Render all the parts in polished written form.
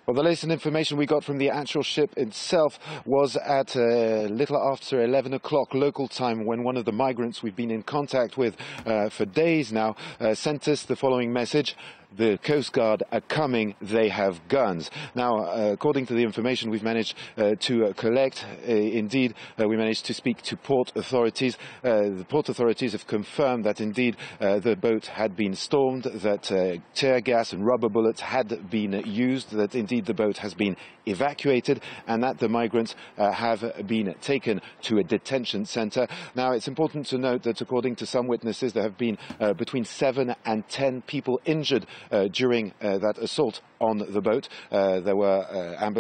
Well, the latest information we got from the actual ship itself was at little after 11 o'clock local time, when one of the migrants we've been in contact with for days now sent us the following message: the Coast Guard are coming, they have guns. Now, according to the information we've managed to collect, indeed, we managed to speak to port authorities. The port authorities have confirmed that indeed the boat had been stormed, that tear gas and rubber bullets had been used, that indeed the boat has been evacuated, and that the migrants have been taken to a detention center. Now, it's important to note that according to some witnesses, there have been between 7 and 10 people injured during that assault on the boat. There were ambulances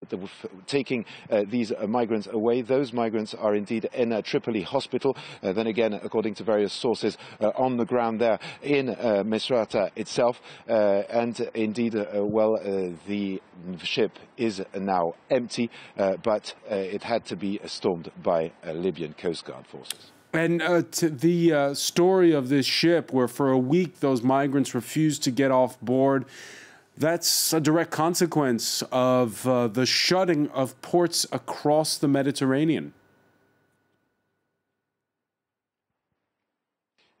that were taking these migrants away. Those migrants are indeed in a Tripoli hospital. Then again, according to various sources on the ground there in Misrata itself. And indeed, the ship is now empty, but it had to be stormed by Libyan Coast Guard forces. And to the story of this ship, where for a week those migrants refused to get off board, that's a direct consequence of the shutting of ports across the Mediterranean.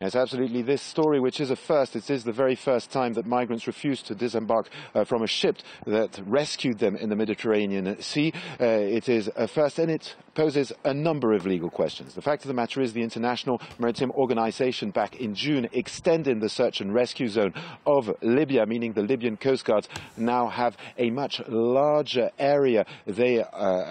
Yes, absolutely. This story, which is a first, it is the very first time that migrants refused to disembark from a ship that rescued them in the Mediterranean Sea. It is a first, and it poses a number of legal questions. The fact of the matter is the International Maritime Organization back in June extended the search and rescue zone of Libya, meaning the Libyan Coast Guards now have a much larger area they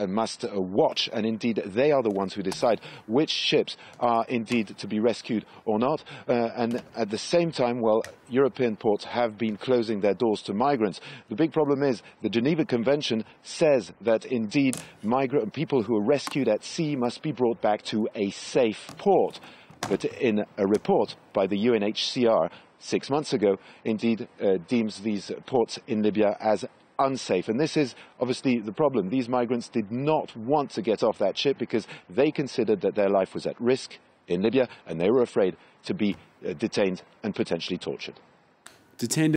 must watch, and indeed they are the ones who decide which ships are indeed to be rescued or not. And at the same time, well, European ports have been closing their doors to migrants. The big problem is the Geneva Convention says that indeed people who are rescued at sea must be brought back to a safe port. But in a report by the UNHCR 6 months ago, indeed deems these ports in Libya as unsafe. And this is obviously the problem. These migrants did not want to get off that ship because they considered that their life was at risk in Libya, and they were afraid to be detained and potentially tortured. Detained